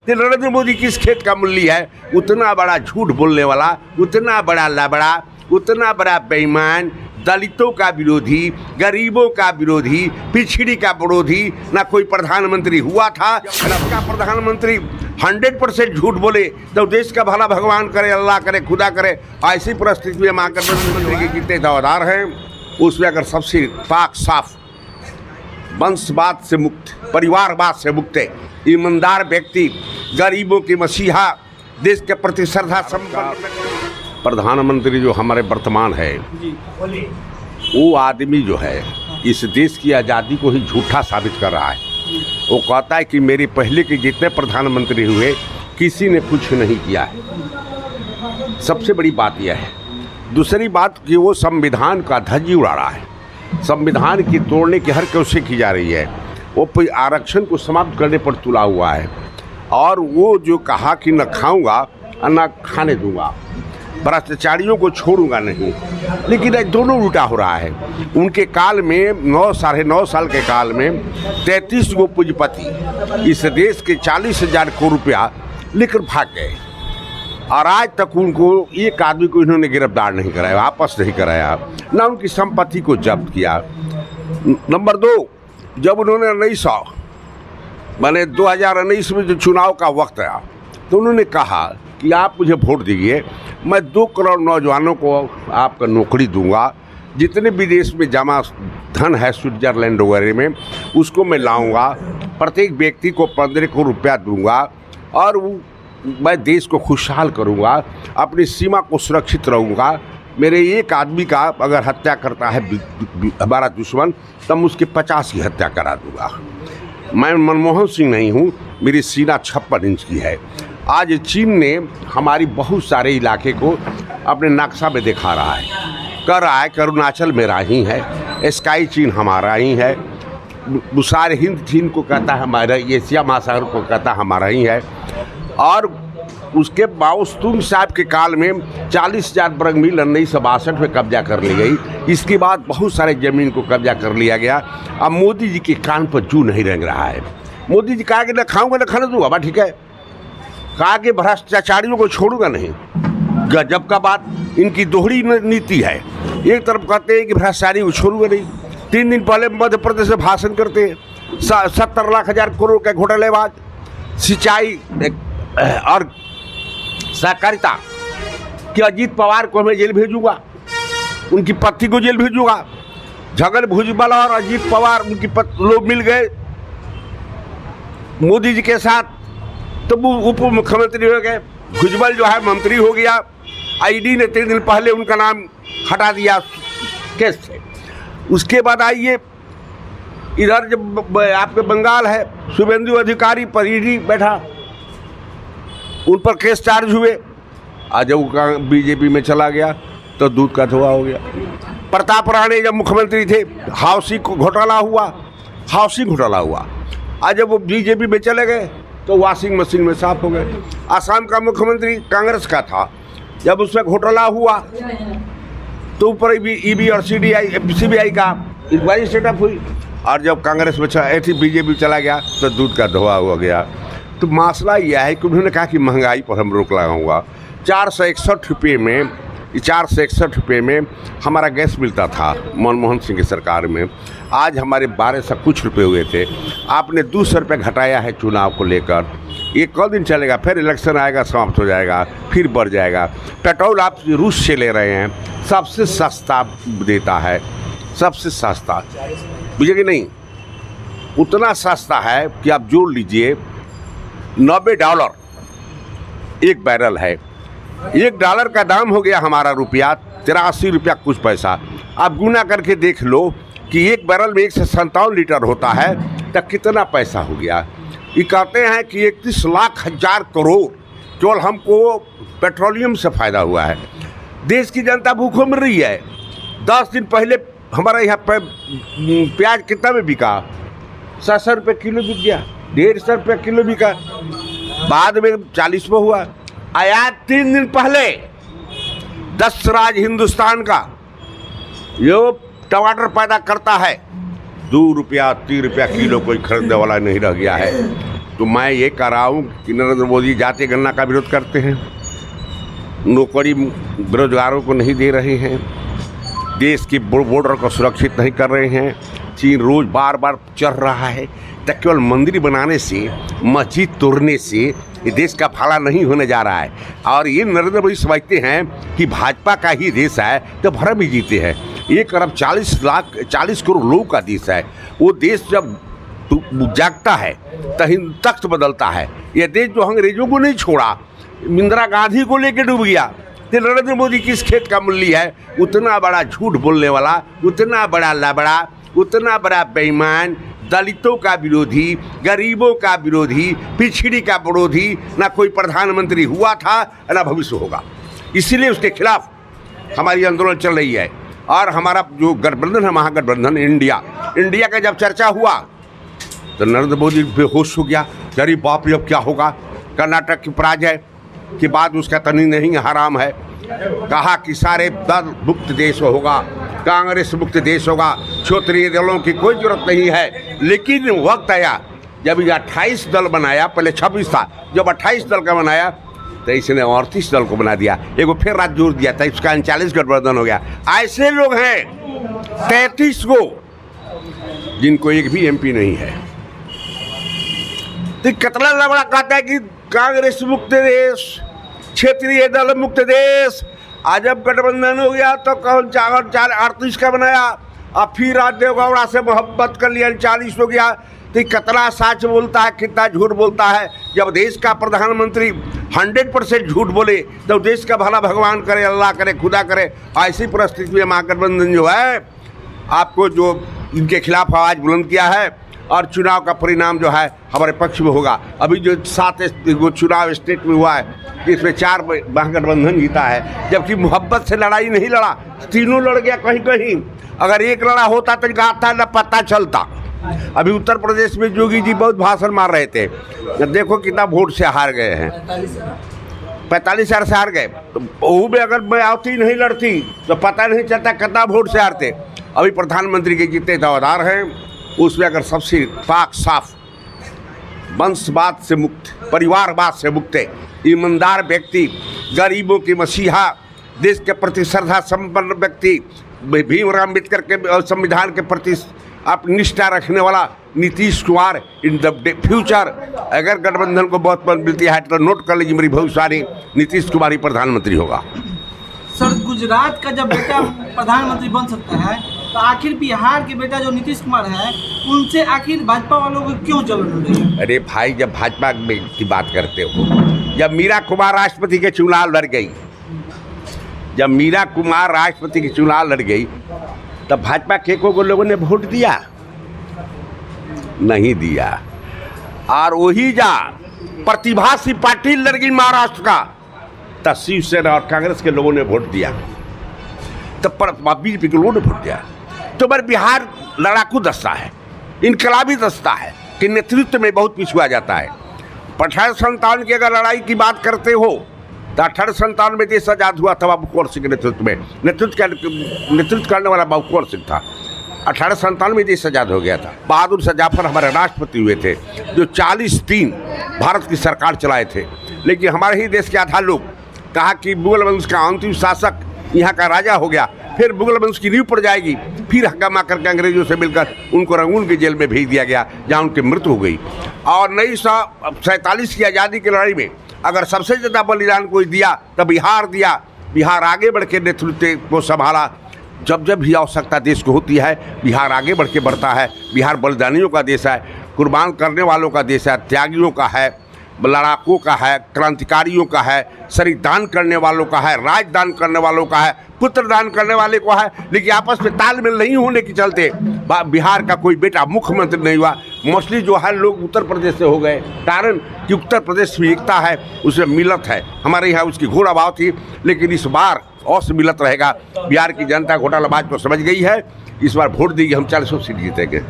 तो नरेंद्र मोदी किस खेत का मूल्य है? उतना बड़ा झूठ बोलने वाला, उतना बड़ा लबड़ा, उतना बड़ा बेईमान, दलितों का विरोधी, गरीबों का विरोधी, पिछड़ी का विरोधी ना कोई प्रधानमंत्री हुआ था। का प्रधानमंत्री 100% झूठ बोले तो देश का भला भगवान करे, अल्लाह करे, खुदा करे। ऐसी परिस्थिति में मां प्रधानमंत्री के कितने दावेदार हैं, उसमें अगर सबसे पाक साफ, वंशवाद से मुक्त, परिवारवाद से मुक्त, ईमानदार व्यक्ति, गरीबों के मसीहा, देश के प्रति श्रद्धा संपन्न प्रधानमंत्री जो हमारे वर्तमान है, वो आदमी जो है इस देश की आज़ादी को ही झूठा साबित कर रहा है। वो कहता है कि मेरे पहले के जितने प्रधानमंत्री हुए किसी ने कुछ नहीं किया है। सबसे बड़ी बात यह है। दूसरी बात कि वो संविधान का धज्जी उड़ा रहा है, संविधान की तोड़ने की हर कोशिश की जा रही है। वो आरक्षण को समाप्त करने पर तुला हुआ है और वो जो कहा कि न खाऊंगा और न खाने दूंगा, भ्रष्टाचारियों को छोड़ूंगा नहीं, लेकिन दोनों उल्टा हो रहा है। उनके काल में 9 साल के काल में 33 गो पूंजीपति इस देश के 40,000 करोड़ रुपया लेकर भाग गए और आज तक उनको एक आदमी को इन्होंने गिरफ्तार नहीं कराया, वापस नहीं कराया, ना उनकी संपत्ति को जब्त किया। नंबर 2, जब उन्होंने 2019 में जो चुनाव का वक्त आया तो उन्होंने कहा कि आप मुझे वोट दीजिए, मैं 2 करोड़ नौजवानों को आपका नौकरी दूंगा, जितने विदेश में जमा धन है स्विट्जरलैंड वगैरह में उसको मैं लाऊंगा, प्रत्येक व्यक्ति को 15 करोड़ रुपया दूंगा और मैं देश को खुशहाल करूंगा, अपनी सीमा को सुरक्षित रहूंगा। मेरे एक आदमी का अगर हत्या करता है हमारा दुश्मन, तब उसके 50 की हत्या करा दूंगा। मैं मनमोहन सिंह नहीं हूँ, मेरी सीना 56 इंच की है। आज चीन ने हमारी बहुत सारे इलाके को अपने नक्शा में दिखा रहा है, कर रहा है कि अरुणाचल मेरा ही है, स्काई चीन हमारा ही है, सारे हिंद चीन को कहता है हमारा, एशिया महासागर को कहता हमारा ही है। और उसके बावजूद साहब के काल में 40,000 वर्ग मील 1962 में कब्जा कर ली गई। इसके बाद बहुत सारे ज़मीन को कब्जा कर लिया गया। अब मोदी जी के कान पर जू नहीं रंग रहा है। मोदी जी कहा कि न खाऊंगा न खाने दूंगा, बात ठीक है, कहा कि भ्रष्टाचारियों को छोड़ूंगा नहीं। गजब का बात, इनकी दोहरी नीति है। एक तरफ कहते हैं कि भ्रष्टाचारी को छोड़ूंगा नहीं, 3 दिन पहले मध्य प्रदेश में भाषण करते हैं 70 लाख हजार करोड़ के घोटालेबाज, सिंचाई और सहकारिता कि अजीत पवार को मैं जेल भेजूंगा, उनकी पत्नी को जेल भेजूंगा। छगन भुजबल और अजीत पवार उनकी लोग मिल गए मोदी जी के साथ, तो वो उप मुख्यमंत्री हो गए। भुजबल जो है मंत्री हो गया। ईडी ने 3 दिन पहले उनका नाम हटा दिया केस से। उसके बाद आइए इधर जब आपके बंगाल है, शुभेंदु अधिकारी पर ईडी बैठा, उन पर केस चार्ज हुए। आज जब वो बीजेपी में चला गया तो दूध का धुआं हो गया। प्रताप राणे जब मुख्यमंत्री थे, हाउसिंग घोटाला हुआ। आज जब वो बीजेपी में चले गए तो वॉशिंग मशीन में साफ हो गए। आसाम का मुख्यमंत्री कांग्रेस का था, जब उसमें घोटाला हुआ तो ऊपर ईडी और सीबीआई का इंक्वायरी सेटअप हुई, और जब कांग्रेस में बीजेपी चला गया तो दूध का धुआं हो गया। तो मसला यह है कि उन्होंने कहा कि महंगाई पर हम रोक लगाऊंगा। 461 रुपये में हमारा गैस मिलता था मनमोहन सिंह की सरकार में, आज हमारे 1200 कुछ रुपये हुए थे। आपने 200 रुपये घटाया है चुनाव को लेकर। ये कल दिन चलेगा, फिर इलेक्शन आएगा, समाप्त हो जाएगा, फिर बढ़ जाएगा। पेट्रोल आप रूस से ले रहे हैं, सबसे सस्ता देता है, सबसे सस्ता, बुझे कि नहीं, उतना सस्ता है कि आप जोड़ लीजिए $90 एक बैरल है। $1 का दाम हो गया हमारा रुपया 83 रुपया कुछ पैसा। आप गुना करके देख लो कि एक बैरल में 157 लीटर होता है तो कितना पैसा हो गया। ये कहते हैं कि 31 लाख हजार करोड़ केवल हमको पेट्रोलियम से फ़ायदा हुआ है। देश की जनता भूखों मर रही है। 10 दिन पहले हमारे यहाँ पे प्याज कितना में बिका, 700 रुपये किलो बिक गया, 150 रुपये किलो बिका, बाद में 40 में हुआ। आयात 3 दिन पहले 10 राज्य हिंदुस्तान का जो टमाटर पैदा करता है, 2 रुपया 3 रुपया किलो कोई खरीदने वाला नहीं रह गया है। तो मैं ये कह रहा हूँ कि नरेंद्र मोदी जाति गणना का विरोध करते हैं, नौकरी बेरोजगारों को नहीं दे रहे हैं, देश की बॉर्डर को सुरक्षित नहीं कर रहे हैं, चीन रोज बार बार चढ़ रहा है। तो केवल मंदिर बनाने से, मस्जिद तोड़ने से ये देश का भला नहीं होने जा रहा है। और ये नरेंद्र मोदी समझते हैं कि भाजपा का ही देश है तो भरम ही जीते हैं। 1 अरब 40 करोड़ लोगों का देश है। वो देश जब जागता है तो हिंद तख्त बदलता है। ये देश जो अंग्रेजों को नहीं छोड़ा, इंदिरा गांधी को लेकर डूब गया, तो नरेंद्र मोदी किस खेत का मूल्य है? उतना बड़ा झूठ बोलने वाला, उतना बड़ा लबड़ा, उतना बड़ा बेईमान, दलितों का विरोधी, गरीबों का विरोधी, पिछड़ी का विरोधी, ना कोई प्रधानमंत्री हुआ था ना भविष्य होगा। इसीलिए उसके खिलाफ हमारी आंदोलन चल रही है। और हमारा जो गठबंधन है, महागठबंधन इंडिया का जब चर्चा हुआ तो नरेंद्र मोदी बेहोश हो गया। अरे बाप रे, अब क्या होगा? कर्नाटक की पराजय के बाद उसका तनी नहीं हराम है, कहा कि सारे दल मुक्त देश होगा, कांग्रेस मुक्त देश होगा, क्षेत्रीय दलों की कोई जरूरत नहीं है। लेकिन वक्त आया जब ये 28 दल बनाया, पहले 26 था, जब 28 दल का बनाया तो इसने 38 दल को बना दिया, एगो फिर रात जोड़ दिया था, इसका 39 गठबंधन हो गया। ऐसे लोग हैं 33 को जिनको एक भी MP नहीं है। तो कितना लबड़ा कहता है कि कांग्रेस मुक्त देश, क्षेत्रीय दल मुक्त देश। आज जब गठबंधन हो गया तो कौन 38 का बनाया, अब फिर राज देवगौड़ा से मोहब्बत कर लिया, 40 हो गया। तो कितना सच बोलता है, कितना झूठ बोलता है। जब देश का प्रधानमंत्री 100% झूठ बोले तो देश का भला भगवान करे, अल्लाह करे, खुदा करे। ऐसी परिस्थिति में महागठबंधन जो है, आपको जो इनके खिलाफ आवाज़ बुलंद किया है, और चुनाव का परिणाम जो है हमारे पक्ष में होगा। अभी जो 7 चुनाव स्टेट में हुआ है, इसमें 4 महागठबंधन जीता है, जबकि मोहब्बत से लड़ाई नहीं लड़ा, तीनों लड़ गया कहीं कहीं। अगर एक लड़ा होता तो गाता न पता चलता। अभी उत्तर प्रदेश में योगी जी बहुत भाषण मार रहे थे, देखो कितना वोट से हार गए हैं, 45,000 से हार गए। तो वो में अगर मायावती नहीं लड़ती तो पता नहीं चलता कितना वोट से हारते। अभी प्रधानमंत्री के जितने दावेदार हैं उसमें अगर सबसे पाक साफ, वंशवाद से मुक्त, परिवारवाद से मुक्त, ईमानदार व्यक्ति, गरीबों की मसीहा, देश के प्रति श्रद्धा संपन्न व्यक्ति, भीमराव अम्बेडकर के संविधान के प्रति आप निष्ठा रखने वाला Nitish Kumar in the future, अगर गठबंधन को बहुत मत मिलती है तो नोट कर लीजिए मेरी भविष्यवाणी, नीतीश कुमार ही प्रधानमंत्री होगा। सर, गुजरात का जब बेटा प्रधानमंत्री बन सकता है तो आखिर बिहार के बेटा जो नीतीश कुमार है उनसे आखिर भाजपा वालों को क्यों जलन हो रही है? अरे भाई, जब भाजपा की बात करते हो, जब मीरा कुमार राष्ट्रपति के चुनाव लड़ गई, जब मीरा कुमार राष्ट्रपति के चुनाव लड़ गई तब भाजपा के को लोगों ने वोट दिया? नहीं दिया। और वही जा प्रतिभा सिंह पाटिल लड़ गई महाराष्ट्र का, तब शिवसेना और कांग्रेस के लोगों ने वोट दिया, तब बीजेपी के लोगों ने वोट दिया। तो पर बिहार लड़ाकू दस्ता है, इनकलाबी दस्ता है कि नेतृत्व में बहुत पिछुआ जाता है। 1857 की अगर लड़ाई की बात करते हो तो 1857 में देश आज़ाद हुआ था बाबू कुंवर सिंह के नेतृत्व में। नेतृत्व करने वाला बाबू कुंवर सिंह था। 1857 में देश आज़ाद हो गया था। बहादुर शाह जाफर हमारे राष्ट्रपति हुए थे, जो 40 भारत की सरकार चलाए थे। लेकिन हमारे ही देश के आधा लोग कहा कि मुगल वंश का अंतिम शासक यहाँ का राजा हो गया, फिर मुगल वंश की नींव पड़ जाएगी, फिर हंगामा करके अंग्रेजों से मिलकर उनको रंगून की जेल में भेज दिया गया, जहाँ उनकी मृत्यु हो गई। और 1947 की आज़ादी की लड़ाई में अगर सबसे ज़्यादा बलिदान कोई दिया तो बिहार दिया। बिहार आगे बढ़ के नेतृत्व को संभाला। जब जब भी आवश्यकता देश को होती है, बिहार आगे बढ़ के बढ़ता है। बिहार बलिदानियों का देश है, कुर्बान करने वालों का देश है, त्यागियों का है, लड़ाकों का है, क्रांतिकारियों का है, शरीर दान करने वालों का है, राजदान करने वालों का है, पुत्र दान करने वाले को है। लेकिन आपस में तालमेल नहीं होने के चलते बिहार का कोई बेटा मुख्यमंत्री नहीं हुआ। मोस्टली जो है लोग उत्तर प्रदेश से हो गए, कारण कि उत्तर प्रदेश में एकता है, उसमें मिलत है। हमारे यहाँ उसकी घोर अभाव थी, लेकिन इस बार औसत मिलत रहेगा। बिहार की जनता घोटालाबाज को समझ गई है, इस बार वोट देगी, हम 400 सीट जीतेंगे।